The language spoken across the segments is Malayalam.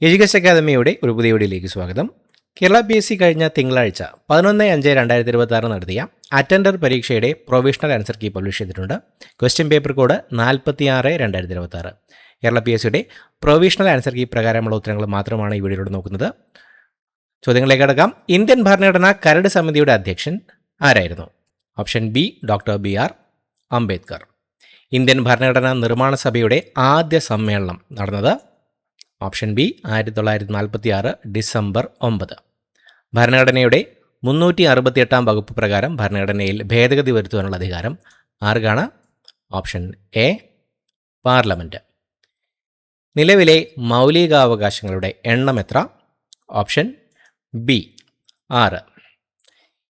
എഡ്യൂക്കേഷൻ അക്കാദമിയുടെ ഒരു പുതിയ വീഡിയോയിലേക്ക് സ്വാഗതം. കേരള PSC കഴിഞ്ഞ തിങ്കളാഴ്ച 11/5/2026 നടത്തിയ അറ്റൻഡർ പരീക്ഷയുടെ പ്രൊവിഷണൽ ആൻസർ കീ പബ്ലിഷ് ചെയ്തിട്ടുണ്ട്. Question paper code 46/2026. കേരള PSCയുടെ പ്രൊവിഷണൽ ആൻസർ കീ പ്രകാരമുള്ള ഉത്തരങ്ങൾ മാത്രമാണ് ഈ വീഡിയോയിലൂടെ നോക്കുന്നത്. ചോദ്യങ്ങളിലേക്ക് കടക്കാം. ഇന്ത്യൻ ഭരണഘടനാ കരട് സമിതിയുടെ അധ്യക്ഷൻ ആരായിരുന്നു? Option B doctor BR Ambedkar. Indian ഭരണഘടനാ നിർമ്മാണ സഭയുടെ ആദ്യ സമ്മേളനം നടന്നത് ഓപ്ഷൻ ബി 1946 ഡിസംബർ 9. ഭരണഘടനയുടെ 368 വകുപ്പ് പ്രകാരം ഭരണഘടനയിൽ ഭേദഗതി വരുത്തുവാനുള്ള അധികാരം ആർക്കാണ്? Option A parliament. നിലവിലെ മൗലികാവകാശങ്ങളുടെ എണ്ണം എത്ര? Option B 6.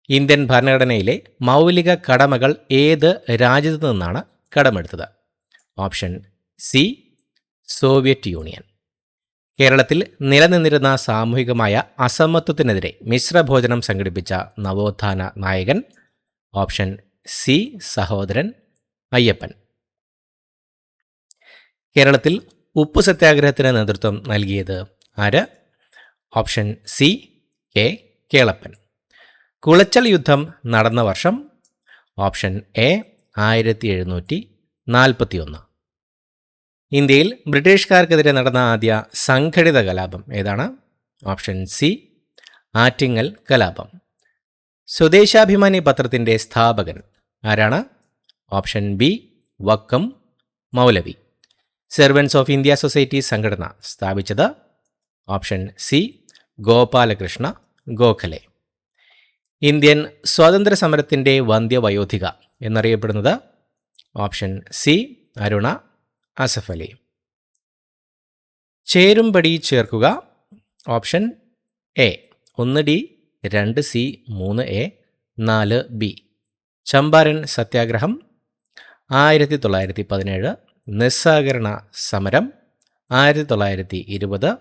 ഇന്ത്യൻ ഭരണഘടനയിലെ മൗലിക കടമകൾ ഏത് രാജ്യത്തു നിന്നാണ് കടമെടുത്തത്? Option C Soviet Union. കേരളത്തിൽ നിലനിന്നിരുന്ന സാമൂഹികമായ അസമത്വത്തിനെതിരെ മിശ്രഭോജനം സംഘടിപ്പിച്ച നവോത്ഥാന നായകൻ? Option C Sahodaran Ayyappan. കേരളത്തിൽ ഉപ്പു സത്യാഗ്രഹത്തിന് നേതൃത്വം നൽകിയത് ആര്? Option C K Kelappan. Colachel യുദ്ധം നടന്ന വർഷം? Option A 1741. ഇന്ത്യയിൽ ബ്രിട്ടീഷുകാർക്കെതിരെ നടന്ന ആദ്യ സംഘടിത കലാപം ഏതാണ്? ഓപ്ഷൻ സി ആറ്റിങ്ങൽ കലാപം. സ്വദേശാഭിമാനി പത്രത്തിൻ്റെ സ്ഥാപകൻ ആരാണ്? Option B Vakkom Moulavi. Servants of India society സംഘടന സ്ഥാപിച്ചത്? Option C Gopalakrishna Gokhale. Indian സ്വാതന്ത്ര്യ സമരത്തിൻ്റെ വന്ധ്യവയോധിക എന്നറിയപ്പെടുന്നത്? Option C Aruna Asaf Ali. ചേരുംപടി ചേർക്കുക? Option A 1D 2C 3A 4B. Champaran സത്യാഗ്രഹം 1917. നിസ്സഹകരണ സമരം 1920.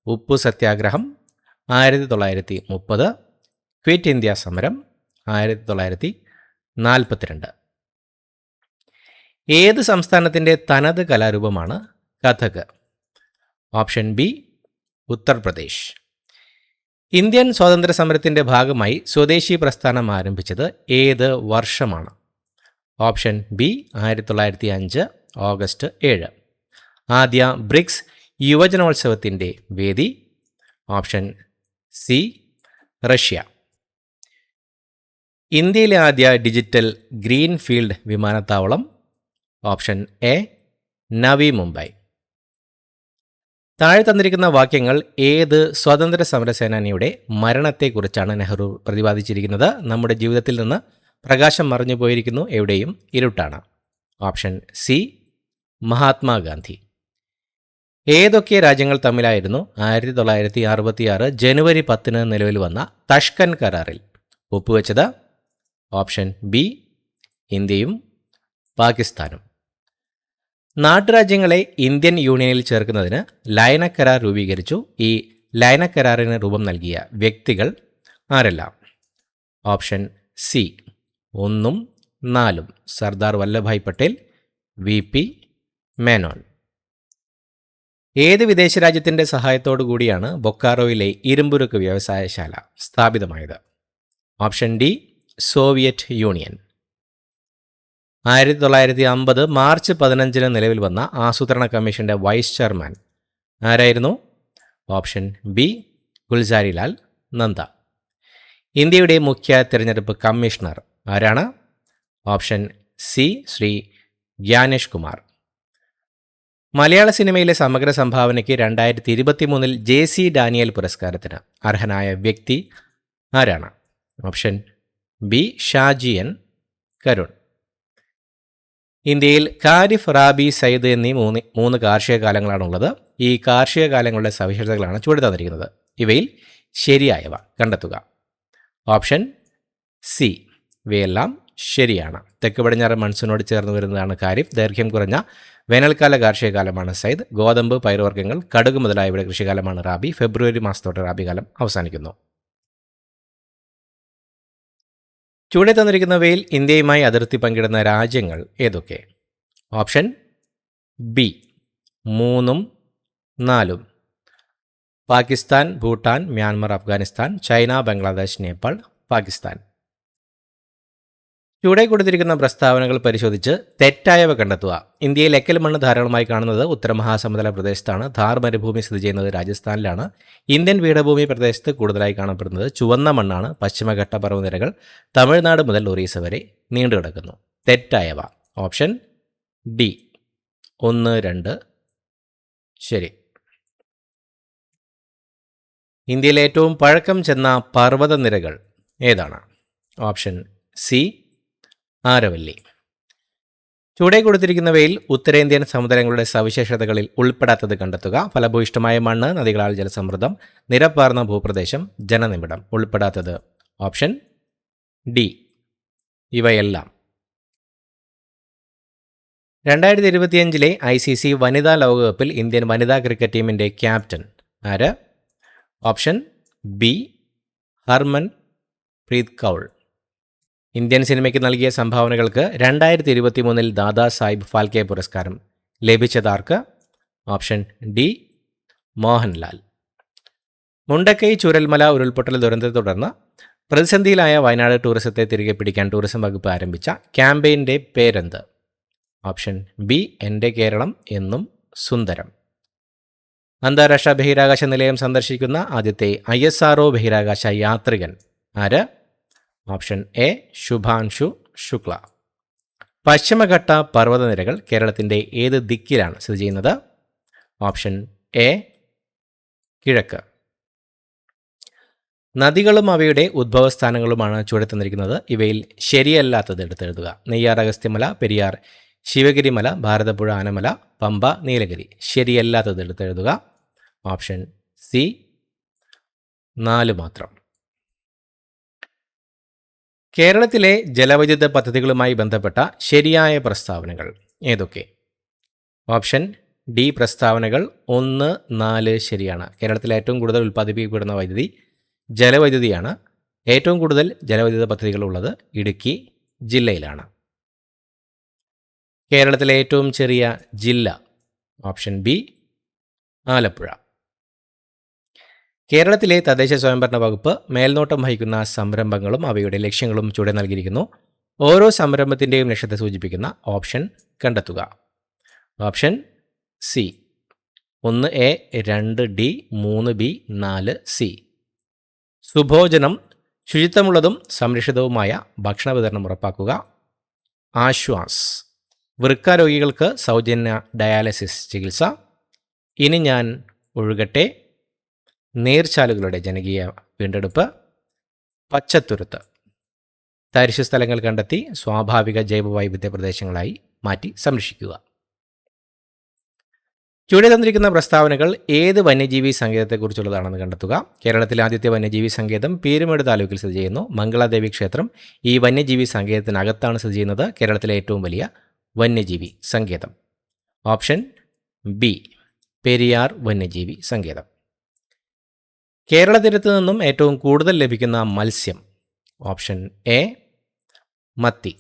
ഉപ്പു സത്യാഗ്രഹം 1930. ക്വിറ്റ് ഇന്ത്യ സമരം 1942. ഏത് സംസ്ഥാനത്തിൻ്റെ തനത് കലാരൂപമാണ് Kathak? Option B Uttar Pradesh. Indian സ്വാതന്ത്ര്യ സമരത്തിൻ്റെ ഭാഗമായി സ്വദേശി പ്രസ്ഥാനം ആരംഭിച്ചത് ഏത് വർഷമാണ്? Option B 1905 August 7. ആദ്യ ബ്രിക്സ് യുവജനോത്സവത്തിൻ്റെ വേദി? Option C Russia. ഇന്ത്യയിലെ ആദ്യ ഡിജിറ്റൽ ഗ്രീൻഫീൽഡ് വിമാനത്താവളം? Option A Navi Mumbai. താഴെ തന്നിരിക്കുന്ന വാക്യങ്ങൾ ഏത് സ്വാതന്ത്ര്യ സമര സേനാനിയുടെ മരണത്തെക്കുറിച്ചാണ് നെഹ്റു പ്രതിപാദിച്ചിരിക്കുന്നത്? നമ്മുടെ ജീവിതത്തിൽ നിന്ന് പ്രകാശം മറഞ്ഞു പോയിരിക്കുന്നു, എവിടെയും ഇരുട്ടാണ്. Option C Mahatma Gandhi. ഏതൊക്കെ രാജ്യങ്ങൾ തമ്മിലായിരുന്നു 1966 ജനുവരി 10 നിലവിൽ വന്ന തഷ്കൻ കരാറിൽ ഒപ്പുവെച്ചത്? ഓപ്ഷൻ ബി ഇന്ത്യയും പാകിസ്ഥാനും. നാട്ടുരാജ്യങ്ങളെ ഇന്ത്യൻ യൂണിയനിൽ ചേർക്കുന്നതിന് ലയന കരാർ രൂപീകരിച്ചു. ഈ ലയന കരാറിന് രൂപം നൽകിയ വ്യക്തികൾ ആരെല്ലാം? ഓപ്ഷൻ സി 1ഉം 4ഉം. സർദാർ വല്ലഭായ് പട്ടേൽ, VP മേനോൻ. ഏത് വിദേശ രാജ്യത്തിൻ്റെ സഹായത്തോടു കൂടിയാണ് ബൊക്കാറോയിലെ ഇരുമ്പുരുക്ക് വ്യവസായശാല സ്ഥാപിതമായത്? Option D Soviet Union. 1950 March 15 നിലവിൽ വന്ന ആസൂത്രണ കമ്മീഷന്റെ വൈസ് ചെയർമാൻ ആരായിരുന്നു? Option B Gulzarilal Nanda. ഇന്ത്യയുടെ മുഖ്യ തിരഞ്ഞെടുപ്പ് കമ്മീഷണർ ആരാണ്? Option C Shri Gyanesh Kumar. മലയാള സിനിമയിലെ സമഗ്ര സംഭാവനയ്ക്ക് 2023 JC ഡാനിയൽ പുരസ്കാരത്തിന് അർഹനായ വ്യക്തി ആരാണ്? Option B Shaji N Karun. ഇന്ത്യയിൽ ഖാരിഫ്, റാബി, സയ്ദ് എന്നീ മൂന്ന് കാർഷിക കാലങ്ങളാണുള്ളത്. ഈ കാർഷിക കാലങ്ങളുടെ സവിശേഷതകളാണ് ചുവടെ തന്നിരിക്കുന്നത്. ഇവയിൽ ശരിയായവ കണ്ടെത്തുക. ഓപ്ഷൻ സി ഇവയെല്ലാം ശരിയാണ്. തെക്ക് പടിഞ്ഞാറ് മൺസൂണോട് ചേർന്ന് വരുന്നതാണ് ഖാരിഫ്. ദൈർഘ്യം കുറഞ്ഞ വേനൽക്കാല കാർഷിക കാലമാണ് സയ്ദ്. ഗോതമ്പ്, പയറുവർഗ്ഗങ്ങൾ, കടുക് മുതലായവയുടെ കൃഷിക്കാലമാണ് റാബി. ഫെബ്രുവരി മാസത്തോടെ റാബി കാലം അവസാനിക്കുന്നു. ചുവടെ തന്നിരിക്കുന്നവയിൽ ഇന്ത്യയുമായി അതിർത്തി പങ്കിടുന്ന രാജ്യങ്ങൾ ഏതൊക്കെ? ഓപ്ഷൻ ബി 3ഉം 4ഉം. Pakistan, Bhutan, Myanmar, Afghanistan, China, Bangladesh, Nepal, Pakistan. ചുവടെ കൊടുത്തിരിക്കുന്ന പ്രസ്താവനകൾ പരിശോധിച്ച് തെറ്റായവ കണ്ടെത്തുക. ഇന്ത്യയിൽ എക്കൽ മണ്ണ് ധാരാളമായി കാണുന്നത് ഉത്തര മഹാസമുദ്ര പ്രദേശത്താണ്. ഥാർ മരുഭൂമി സ്ഥിതി ചെയ്യുന്നത് രാജസ്ഥാനിലാണ്. ഇന്ത്യൻ പീഠഭൂമി പ്രദേശത്ത് കൂടുതലായി കാണപ്പെടുന്നത് ചുവന്ന മണ്ണാണ്. പശ്ചിമഘട്ട പർവ്വതനിരകൾ തമിഴ്നാട് മുതൽ ഒറീസ വരെ നീണ്ടുകിടക്കുന്നു. തെറ്റായവ ഓപ്ഷൻ ഡി 1, 2 ശരി. ഇന്ത്യയിലെ ഏറ്റവും പഴക്കം ചെന്ന പർവ്വതനിരകൾ ഏതാണ്? Option C Aravalli. ചുവടെ കൊടുത്തിരിക്കുന്നവയിൽ ഉത്തരേന്ത്യൻ സമുദ്രങ്ങളുടെ സവിശേഷതകളിൽ ഉൾപ്പെടാത്തത് കണ്ടെത്തുക. ഫലഭൂയിഷ്ഠമായ മണ്ണ്, നദികളാൽ ജലസമൃദ്ധം, നിരപ്പാർന്ന ഭൂപ്രദേശം, ജനനിബിഡം. ഉൾപ്പെടാത്തത് ഓപ്ഷൻ ഡി ഇവയെല്ലാം. 2025 ICC വനിതാ ലോകകപ്പിൽ ഇന്ത്യൻ വനിതാ ക്രിക്കറ്റ് ടീമിൻ്റെ ക്യാപ്റ്റൻ ആര്? Option B Harmanpreet Kaur. Indian സിനിമയ്ക്ക് നൽകിയ സംഭാവനകൾക്ക് 2023 ദാദാ സാഹിബ് ഫാൽക്കെ പുരസ്കാരം ലഭിച്ചതാർക്ക്? Option D Mohanlal. മുണ്ടക്കൈ ചൂരൽമല ഉരുൾപൊട്ടൽ ദുരന്തത്തെ തുടർന്ന് പ്രതിസന്ധിയിലായ വയനാട് ടൂറിസത്തെ തിരികെ പിടിക്കാൻ ടൂറിസം വകുപ്പ് ആരംഭിച്ച ക്യാമ്പയിൻ്റെ പേരെന്ത്? ഓപ്ഷൻ ബി എൻ്റെ കേരളം എന്നും സുന്ദരം. അന്താരാഷ്ട്ര ബഹിരാകാശ നിലയം സന്ദർശിക്കുന്ന ആദ്യത്തെ ISRO ബഹിരാകാശ യാത്രികൻ ആര്? Option A Shubhanshu Shukla. പശ്ചിമഘട്ട പർവ്വതനിരകൾ കേരളത്തിൻ്റെ ഏത് ദിക്കിലാണ് സ്ഥിതി ചെയ്യുന്നത്? ഓപ്ഷൻ എ കിഴക്ക്. നദികളും അവയുടെ ഉദ്ഭവസ്ഥാനങ്ങളുമാണ് ചുവടെ തന്നിരിക്കുന്നത്. ഇവയിൽ ശരിയല്ലാത്തത് എടുത്തെഴുതുക. നെയ്യാർ അഗസ്ത്യമല, പെരിയാർ ശിവഗിരിമല, ഭാരതപ്പുഴ ആനമല, പമ്പ നീലഗിരി. ശരിയല്ലാത്തത് എടുത്തെഴുതുക. ഓപ്ഷൻ സി 4 മാത്രം. കേരളത്തിലെ ജലവൈദ്യുത പദ്ധതികളുമായി ബന്ധപ്പെട്ട ശരിയായ പ്രസ്താവനകൾ ഏതൊക്കെ? ഓപ്ഷൻ ഡി പ്രസ്താവനകൾ 1, 4 ശരിയാണ്. കേരളത്തിൽ ഏറ്റവും കൂടുതൽ ഉൽപ്പാദിപ്പിക്കപ്പെടുന്ന വൈദ്യുതി ജലവൈദ്യുതിയാണ്. ഏറ്റവും കൂടുതൽ ജലവൈദ്യുത പദ്ധതികളുള്ളത് ഇടുക്കി ജില്ലയിലാണ്. കേരളത്തിലെ ഏറ്റവും ചെറിയ ജില്ല ഓപ്ഷൻ ബി ആലപ്പുഴ. കേരളത്തിലെ തദ്ദേശ സ്വയംഭരണ വകുപ്പ് മേൽനോട്ടം വഹിക്കുന്ന സംരംഭങ്ങളും അവയുടെ ലക്ഷ്യങ്ങളും ചുവടെ നൽകിയിരിക്കുന്നു. ഓരോ സംരംഭത്തിൻ്റെയും ലക്ഷ്യത്തെ സൂചിപ്പിക്കുന്ന ഓപ്ഷൻ കണ്ടെത്തുക. Option C 1A, 2D, 3B, 4C. സുഭോജനം ശുചിത്വമുള്ളതും സംരക്ഷിതവുമായ ഭക്ഷണ വിതരണം ഉറപ്പാക്കുക. ആശ്വാസ് വൃക്കാരോഗികൾക്ക് സൗജന്യ ഡയാലിസിസ് ചികിത്സ. ഇനി ഞാൻ ഒഴുകട്ടെ നീർച്ചാലുകളുടെ ജനകീയ വീണ്ടെടുപ്പ്. പച്ചത്തുരുത്ത് തരിശു സ്ഥലങ്ങൾ കണ്ടെത്തി സ്വാഭാവിക ജൈവവൈവിധ്യ പ്രദേശങ്ങളായി മാറ്റി സംരക്ഷിക്കുക. ചുവടെ തന്നിരിക്കുന്ന പ്രസ്താവനകൾ ഏത് വന്യജീവി സങ്കേതത്തെക്കുറിച്ചുള്ളതാണെന്ന് കണ്ടെത്തുക. കേരളത്തിലെ ആദ്യത്തെ വന്യജീവി സങ്കേതം പീരുമേട് താലൂക്കിൽ സ്ഥിതി ചെയ്യുന്നു. മംഗളാദേവി ക്ഷേത്രം ഈ വന്യജീവി സങ്കേതത്തിനകത്താണ് സ്ഥിതി ചെയ്യുന്നത്. കേരളത്തിലെ ഏറ്റവും വലിയ വന്യജീവി സങ്കേതം ഓപ്ഷൻ ബി പെരിയാർ വന്യജീവി സങ്കേതം. കേരള തീരത്ത് നിന്നും ഏറ്റവും കൂടുതൽ ലഭിക്കുന്ന മത്സ്യം ഓപ്ഷൻ എ മത്തി.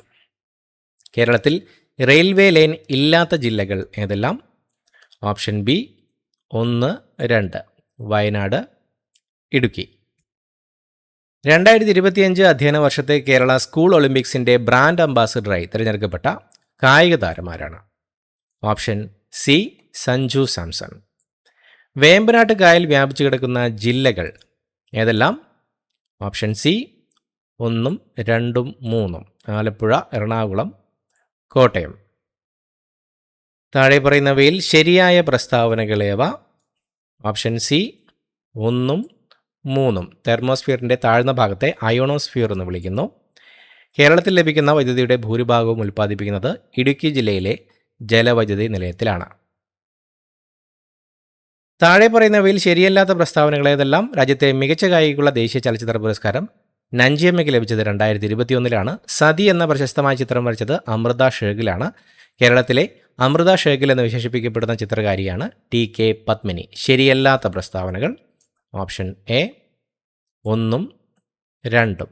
കേരളത്തിൽ റെയിൽവേ ലൈൻ ഇല്ലാത്ത ജില്ലകൾ ഏതെല്ലാം? Option B 1, 2 Wayanad, Idukki. 2025 അധ്യയന വർഷത്തെ കേരള സ്കൂൾ ഒളിമ്പിക്സിൻ്റെ ബ്രാൻഡ് അംബാസിഡറായി തിരഞ്ഞെടുക്കപ്പെട്ട കായിക താരമാരാണ്? Option C Sanju Samson. വേമ്പനാട്ട് കായൽ വ്യാപിച്ചു കിടക്കുന്ന ജില്ലകൾ ഏതെല്ലാം? Option C 1, 2, 3 Alappuzha, Ernakulam, Kottayam. താഴെ പറയുന്നവയിൽ ശരിയായ പ്രസ്താവനകളേവ? ഓപ്ഷൻ സി 1, 3 തെർമോസ്ഫിയറിൻ്റെ താഴ്ന്ന ഭാഗത്തെ അയോണോസ്ഫിയർ എന്ന് വിളിക്കുന്നു. കേരളത്തിൽ ലഭിക്കുന്ന വൈദ്യുതിയുടെ ഭൂരിഭാഗവും ഉൽപ്പാദിപ്പിക്കുന്നത് ഇടുക്കി ജില്ലയിലെ ജലവൈദ്യുതി നിലയത്തിലാണ്. താഴെ പറയുന്നവയിൽ ശരിയല്ലാത്ത പ്രസ്താവനകൾ ഏതെല്ലാം? രാജ്യത്തെ മികച്ച ഗായികയ്ക്കുള്ള ദേശീയ ചലച്ചിത്ര പുരസ്കാരം നഞ്ചിയമ്മയ്ക്ക് ലഭിച്ചത് 2021 സതി എന്ന പ്രശസ്തമായ ചിത്രം വരച്ചത് അമൃത ഷേഗിലാണ്. കേരളത്തിലെ അമൃത ഷേഗിൽ എന്ന് വിശേഷിപ്പിക്കപ്പെടുന്ന ചിത്രകാരിയാണ് TK പത്മിനി. ശരിയല്ലാത്ത പ്രസ്താവനകൾ ഓപ്ഷൻ എ 1, 2.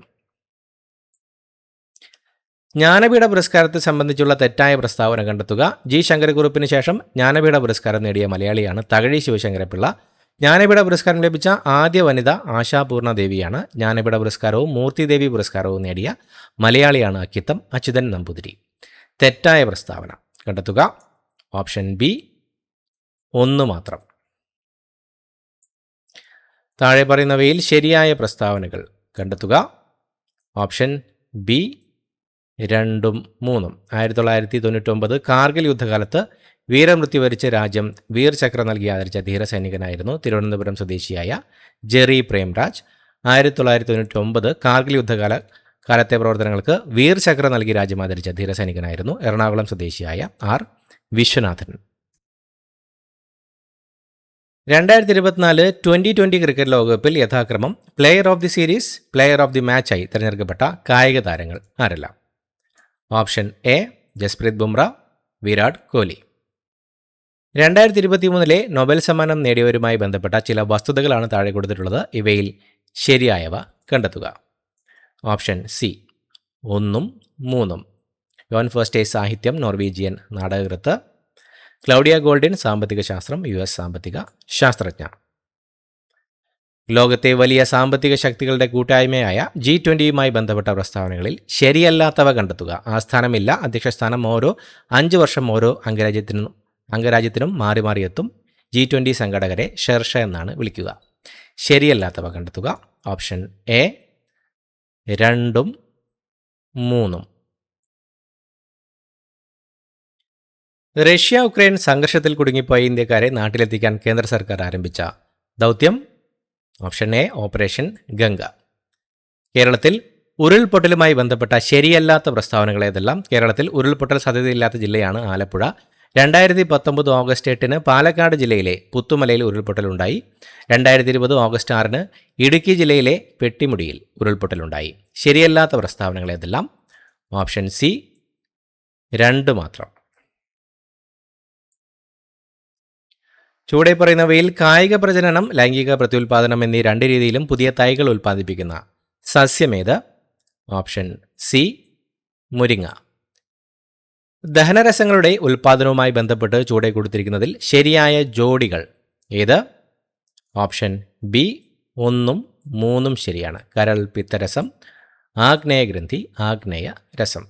ജ്ഞാനപീഠ പുരസ്കാരത്തെ സംബന്ധിച്ചുള്ള തെറ്റായ പ്രസ്താവന കണ്ടെത്തുക. ജി ശങ്കരക്കുറുപ്പിന് ശേഷം ജ്ഞാനപീഠ പുരസ്കാരം നേടിയ മലയാളിയാണ് തകഴി ശിവശങ്കരപ്പിള്ള. ജ്ഞാനപീഠ പുരസ്കാരം ലഭിച്ച ആദ്യ വനിത ആശാപൂർണ ദേവിയാണ്. ജ്ഞാനപീഠ പുരസ്കാരവും മൂർത്തിദേവി പുരസ്കാരവും നേടിയ മലയാളിയാണ് അക്കിത്തം അച്യുതൻ നമ്പൂതിരി. തെറ്റായ പ്രസ്താവന കണ്ടെത്തുക. ഓപ്ഷൻ ബി 1 മാത്രം. താഴെ പറയുന്നവയിൽ ശരിയായ പ്രസ്താവനകൾ കണ്ടെത്തുക. ഓപ്ഷൻ ബി 2ഉം 3ഉം. 1999 കാർഗിൽ യുദ്ധകാലത്ത് വീരമൃത്യു വരിച്ച രാജ്യം വീർ ചക്ര നൽകി ആദരിച്ച ധീരസൈനികനായിരുന്നു തിരുവനന്തപുരം സ്വദേശിയായ ജെറി പ്രേംരാജ്. 1999 കാർഗിൽ കാലത്തെ പ്രവർത്തനങ്ങൾക്ക് വീർ ചക്ര നൽകി രാജ്യം ആദരിച്ച ധീരസൈനികനായിരുന്നു എറണാകുളം സ്വദേശിയായ ആർ വിശ്വനാഥൻ. 2024 2020 ക്രിക്കറ്റ് ലോകകപ്പിൽ യഥാക്രമം player of the series, player of the മാച്ചായി തിരഞ്ഞെടുക്കപ്പെട്ട കായിക താരങ്ങൾ ആരെല്ലാം? Option A Jasprit Bumrah, Virat Kohli. 2023 Nobel സമ്മാനം നേടിയവരുമായി ബന്ധപ്പെട്ട ചില വസ്തുതകളാണ് താഴെ കൊടുത്തിട്ടുള്ളത്. ഇവയിൽ ശരിയായവ കണ്ടെത്തുക. Option C 1ഉം 3ഉം. യോൺ ഫോസ്റ്റേ സാഹിത്യം, നോർവീജിയൻ നാടകകൃത്ത്. ക്ലൗഡിയ ഗോൾഡിൻ സാമ്പത്തിക ശാസ്ത്രം, US സാമ്പത്തിക ശാസ്ത്രജ്ഞ. ലോകത്തെ വലിയ സാമ്പത്തിക ശക്തികളുടെ കൂട്ടായ്മയായ G20യുമായി ബന്ധപ്പെട്ട പ്രസ്താവനകളിൽ ശരിയല്ലാത്തവ കണ്ടെത്തുക. ആസ്ഥാനമില്ല, അധ്യക്ഷസ്ഥാനം ഓരോ 5 വർഷം ഓരോ അംഗരാജ്യത്തിനും മാറി മാറിയെത്തും. G20 സംഘടകരെ ഷെർഷ എന്നാണ് വിളിക്കുക. ശരിയല്ലാത്തവ കണ്ടെത്തുക. ഓപ്ഷൻ എ 2ഉം 3ഉം. റഷ്യ ഉക്രൈൻ സംഘർഷത്തിൽ കുടുങ്ങിപ്പോയ ഇന്ത്യക്കാരെ നാട്ടിലെത്തിക്കാൻ കേന്ദ്ര സർക്കാർ ആരംഭിച്ച ദൗത്യം? Option A operation Ganga. കേരളത്തിൽ ഉരുൾപൊട്ടലുമായി ബന്ധപ്പെട്ട ശരിയല്ലാത്ത പ്രസ്താവനകൾ ഏതെല്ലാം? കേരളത്തിൽ ഉരുൾപൊട്ടൽ സാധ്യതയില്ലാത്ത ജില്ലയാണ് ആലപ്പുഴ. 2019 ഓഗസ്റ്റ് 8 പാലക്കാട് ജില്ലയിലെ പുത്തുമലയിൽ ഉരുൾപൊട്ടലുണ്ടായി. 2020 ഓഗസ്റ്റ് 6 ഇടുക്കി ജില്ലയിലെ പെട്ടിമുടിയിൽ ഉരുൾപൊട്ടലുണ്ടായി. ശരിയല്ലാത്ത പ്രസ്താവനകൾ ഏതെല്ലാം? ഓപ്ഷൻ സി 2 മാത്രം. ചുവടെ പറയുന്നവയിൽ കായിക പ്രജനനം, ലൈംഗിക പ്രത്യുൽപാദനം എന്നീ 2 രീതിയിലും പുതിയ തൈകൾ ഉൽപ്പാദിപ്പിക്കുന്ന സസ്യമേത്? ഓപ്ഷൻ സി മുരിങ്ങ. ദഹനരസങ്ങളുടെ ഉൽപ്പാദനവുമായി ബന്ധപ്പെട്ട് ചുവടെ കൊടുത്തിരിക്കുന്നതിൽ ശരിയായ ജോഡികൾ ഏത്? ഓപ്ഷൻ ബി 1ഉം 3ഉം ശരിയാണ്. കരൾ പിത്തരസം, ആഗ്നേയഗ്രന്ഥി ആഗ്നേയ രസം.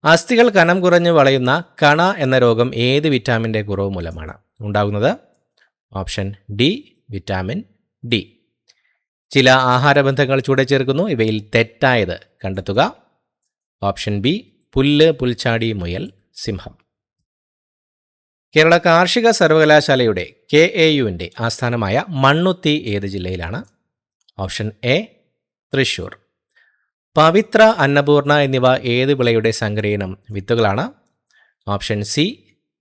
അസ്ഥികൾ കനം കുറഞ്ഞ് വളയുന്ന കണ എന്ന രോഗം ഏത് വിറ്റാമിൻ്റെ കുറവ് മൂലമാണ് ഉണ്ടാകുന്നത്? Option D vitamin D. ചില ആഹാരബന്ധങ്ങൾ ചൂടെ ചേർക്കുന്നു. ഇവയിൽ തെറ്റായത് കണ്ടെത്തുക. ഓപ്ഷൻ ബി പുല്ല്, പുൽച്ചാടി, മുയൽ, സിംഹം. കേരള കാർഷിക സർവകലാശാലയുടെ KAUവിൻ്റെ ആസ്ഥാനമായ മണ്ണുത്തി ഏത് ജില്ലയിലാണ്? Option A Thrissur. പവിത്ര, അന്നപൂർണ എന്നിവ ഏത് വിളയുടെ സങ്കരയിനം വിത്തുകളാണ്? ഓപ്ഷൻ സി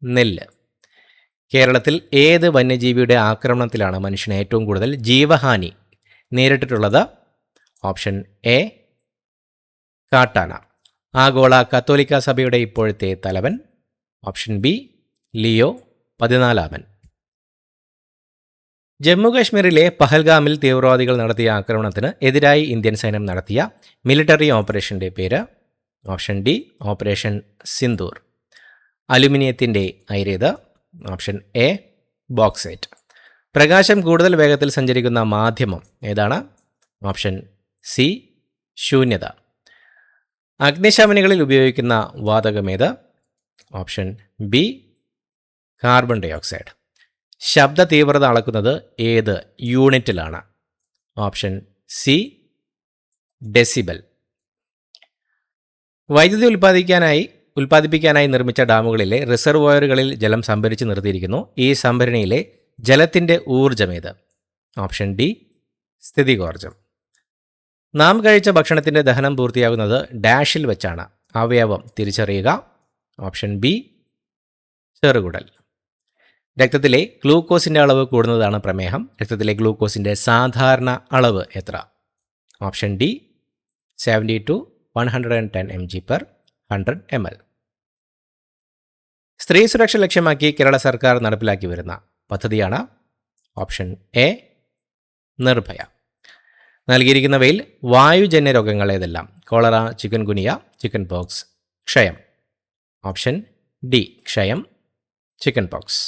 നെല്ല്. കേരളത്തിൽ ഏത് വന്യജീവിയുടെ ആക്രമണത്തിലാണ് മനുഷ്യന് ഏറ്റവും കൂടുതൽ ജീവഹാനി നേരിട്ടിട്ടുള്ളത്? ഓപ്ഷൻ എ കാട്ടാന. ആഗോള കത്തോലിക്ക സഭയുടെ ഇപ്പോഴത്തെ തലവൻ? Option B Leo 14. ജമ്മുകാശ്മീരിലെ പഹൽഗാമിൽ തീവ്രവാദികൾ നടത്തിയ ആക്രമണത്തിന് എതിരായി ഇന്ത്യൻ സൈന്യം നടത്തിയ മിലിറ്ററി ഓപ്പറേഷൻ്റെ പേര്? Option D operation Sindoor. അലുമിനിയത്തിൻ്റെ അയിരേത്? Option A bauxite. പ്രകാശം കൂടുതൽ വേഗത്തിൽ സഞ്ചരിക്കുന്ന മാധ്യമം ഏതാണ്? ഓപ്ഷൻ സി ശൂന്യത. അഗ്നിശമനികളിൽ ഉപയോഗിക്കുന്ന വാതകമേത്? Option B carbon dioxide. ശബ്ദ തീവ്രത അളക്കുന്നത് ഏത് യൂണിറ്റിലാണ്? Option C decibel. വൈദ്യുതി ഉൽപ്പാദിപ്പിക്കാനായി നിർമ്മിച്ച ഡാമുകളിലെ റിസർവോയറുകളിൽ ജലം സംഭരിച്ച് നിർത്തിയിരിക്കുന്നു. ഈ സംഭരണിയിലെ ജലത്തിൻ്റെ ഊർജ്ജമേത്? Option D സ്ഥിതികോർജ്ജം. നാം കഴിച്ച ഭക്ഷണത്തിൻ്റെ ദഹനം പൂർത്തിയാകുന്നത് ഡാഷിൽ വെച്ചാണ്. അവയവം തിരിച്ചറിയുക. ഓപ്ഷൻ ബി ചെറുകുടൽ. രക്തത്തിലെ ഗ്ലൂക്കോസിൻ്റെ അളവ് കൂടുന്നതാണ് പ്രമേഹം. രക്തത്തിലെ ഗ്ലൂക്കോസിൻ്റെ സാധാരണ അളവ് എത്ര? Option D 70 to 110 mg/100 ml. സ്ത്രീ സുരക്ഷ ലക്ഷ്യമാക്കി കേരള സർക്കാർ നടപ്പിലാക്കി വരുന്ന പദ്ധതിയാണ്? Option A Nirbhaya. നൽകിയിരിക്കുന്നവയിൽ വായുജന്യ രോഗങ്ങൾ ഏതെല്ലാം? Cholera, chikungunya, chickenpox, ക്ഷയം. ഓപ്ഷൻ ഡി ക്ഷയം, ചിക്കൻ പോക്സ്.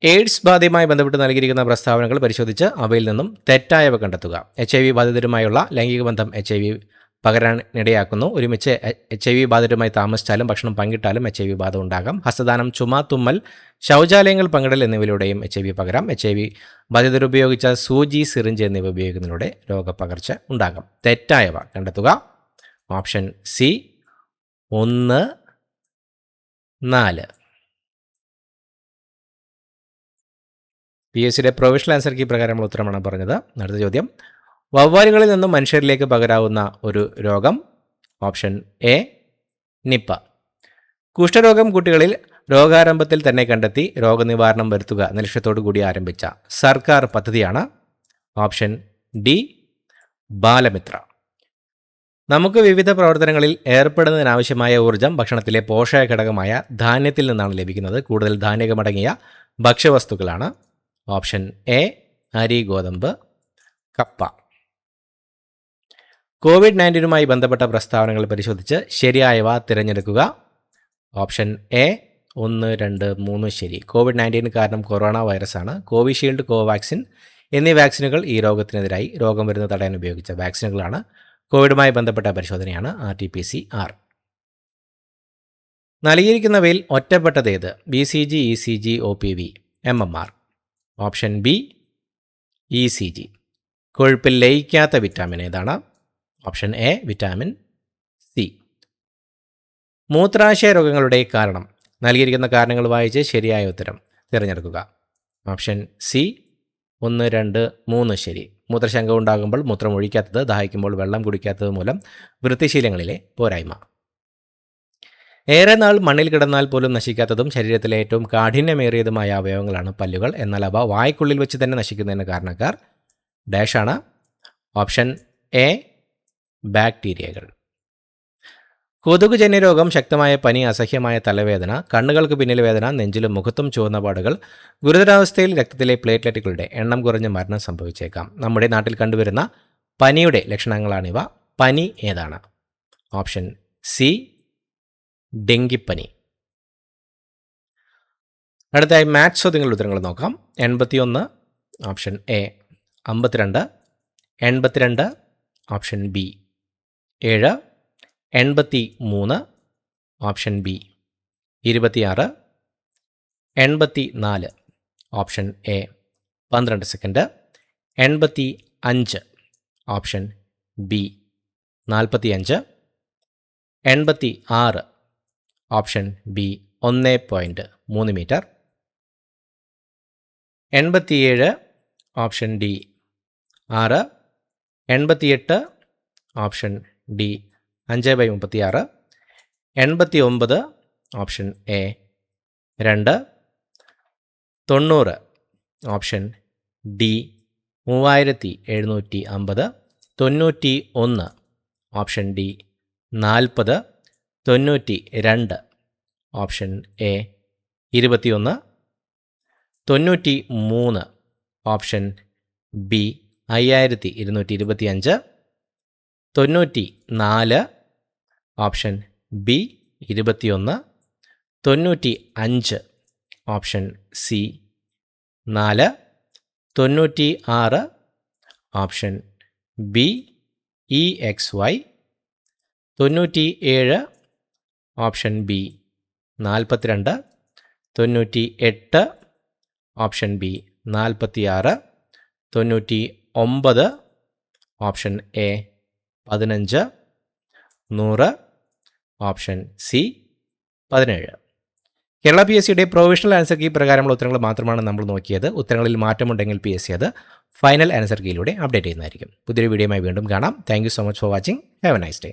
എയ്ഡ്സ് ബാധയുമായി ബന്ധപ്പെട്ട് നൽകിയിരിക്കുന്ന പ്രസ്താവനകൾ പരിശോധിച്ച് അവയിൽ നിന്നും തെറ്റായവ കണ്ടെത്തുക. HIV ബാധിതരുമായുള്ള ലൈംഗിക ബന്ധം HIV പകരാനിടയാക്കുന്നു. ഒരുമിച്ച് HIV ബാധിതരുമായി താമസിച്ചാലും ഭക്ഷണം പങ്കിട്ടാലും HIV ബാധ ഉണ്ടാകാം. ഹസ്തദാനം, ചുമ, തുമ്മൽ, ശൗചാലയങ്ങൾ പങ്കിടൽ എന്നിവയിലൂടെയും HIV പകരാം. HIV ബാധിതരുപയോഗിച്ച സൂചി, സിറിഞ്ച് എന്നിവ ഉപയോഗിക്കുന്നതിലൂടെ രോഗപകർച്ച ഉണ്ടാകാം. തെറ്റായവ കണ്ടെത്തുക. Option C 1, 4. PSCയുടെ പ്രൊവിഷണൽ ആൻസർ കീ പ്രകാരമുള്ള ഉത്തരമാണ് പറഞ്ഞത്. അടുത്ത ചോദ്യം, വവ്വാലുകളിൽ നിന്നും മനുഷ്യരിലേക്ക് പകരാവുന്ന ഒരു രോഗം. Option A Nipah. കുഷ്ഠരോഗം കുട്ടികളിൽ രോഗാരംഭത്തിൽ തന്നെ കണ്ടെത്തി രോഗനിവാരണം വരുത്തുക എന്ന ലക്ഷ്യത്തോടു കൂടി ആരംഭിച്ച സർക്കാർ പദ്ധതിയാണ്. Option D Balamitra. നമുക്ക് വിവിധ പ്രവർത്തനങ്ങളിൽ ഏർപ്പെടുന്നതിനാവശ്യമായ ഊർജ്ജം ഭക്ഷണത്തിലെ പോഷക ഘടകമായ ധാന്യത്തിൽ നിന്നാണ് ലഭിക്കുന്നത്. കൂടുതൽ ധാന്യമടങ്ങിയ ഭക്ഷ്യവസ്തുക്കളാണ്. ഓപ്ഷൻ എ അരി, ഗോതമ്പ്, കപ്പ. COVID-19 ബന്ധപ്പെട്ട പ്രസ്താവനകൾ പരിശോധിച്ച് ശരിയായവ തിരഞ്ഞെടുക്കുക. ഓപ്ഷൻ എ 1, 2, 3 ശരി. COVID-19 കാരണം കൊറോണ വൈറസാണ്. കോവിഷീൽഡ്, കോവാക്സിൻ എന്നീ വാക്സിനുകൾ ഈ രോഗത്തിനെതിരായി രോഗം വരുന്നത് തടയാൻ ഉപയോഗിച്ച വാക്സിനുകളാണ്. കോവിഡുമായി ബന്ധപ്പെട്ട പരിശോധനയാണ് RT-PCR. നൽകിയിരിക്കുന്നവയിൽ ഒറ്റപ്പെട്ടതേത്? BCG, ECG, OPV, MMR. Option B ECG. കൊഴുപ്പിൽ ലയിക്കാത്ത വിറ്റാമിൻ ഏതാണ്? Option A vitamin C. മൂത്രാശയ രോഗങ്ങളുടെ കാരണം. നൽകിയിരിക്കുന്ന കാരണങ്ങൾ വായിച്ച് ശരിയായ ഉത്തരം തിരഞ്ഞെടുക്കുക. ഓപ്ഷൻ സി 1, 2, 3 ശരി. മൂത്രശങ്ക ഉണ്ടാകുമ്പോൾ മൂത്രം ഒഴിക്കാത്തത്, ദാഹിക്കുമ്പോൾ വെള്ളം കുടിക്കാത്തത് മൂലം വൃത്തിശീലങ്ങളിലെ പോരായ്മ. ഏറെ നാൾ മണ്ണിൽ കിടന്നാൽ പോലും നശിക്കാത്തതും ശരീരത്തിലെ ഏറ്റവും കാഠിന്യമേറിയതുമായ അവയവങ്ങളാണ് പല്ലുകൾ. എന്നാൽ അവ വായ്ക്കുള്ളിൽ വെച്ച് തന്നെ നശിക്കുന്നതിന് കാരണക്കാർ ഡാഷാണ്. ഓപ്ഷൻ എ ബാക്ടീരിയകൾ. കൊതുകുജന്യ രോഗം, ശക്തമായ പനി, അസഹ്യമായ തലവേദന, കണ്ണുകൾക്ക് പിന്നിൽ വേദന, നെഞ്ചിലും മുഖത്തും ചുവന്ന പാടുകൾ, ഗുരുതരാവസ്ഥയിൽ രക്തത്തിലെ പ്ലേറ്റ്ലെറ്റുകളുടെ എണ്ണം കുറഞ്ഞ് മരണം സംഭവിച്ചേക്കാം. നമ്മുടെ നാട്ടിൽ കണ്ടുവരുന്ന പനിയുടെ ലക്ഷണങ്ങളാണിവ. പനി ഏതാണ്? ഓപ്ഷൻ സി ഡെങ്കിപ്പനി. അടുത്തായി മാത്സ് ചോദ്യങ്ങളുടെ ഉത്തരങ്ങൾ നോക്കാം. 81 option A, 52, 82 option B, 7, 83 option B, 26, 84 option A. 12 second. 85 option B, 45, 86 option B 1.3 metre. 87 option D 6, 88 option D 5/36, 89 option A 2, 90 option D 3750, 91 option D 40, 92 option A 21, 93 option B 5225, 94 option B 21, 95 option C 4, 96 option B EXY, 97 option B 42, 98 option B 46, 99 option A 15, 100 option C 17. Kerala PSCയുടെ പ്രൊവിഷണൽ ആൻസർ കീ പ്രകാരമുള്ള ഉത്തരങ്ങൾ മാത്രമാണ് നമ്മൾ നോക്കിയത്. ഉത്തരങ്ങളിൽ മാറ്റമുണ്ടെങ്കിൽ PSC അത് ഫൈനൽ ആൻസർ കീയിലൂടെ അപ്ഡേറ്റ് ചെയ്യുന്നതായിരിക്കും. പുതിയൊരു വീഡിയോയുമായി വീണ്ടും കാണാം. Thank you so much for watching. Have a nice day.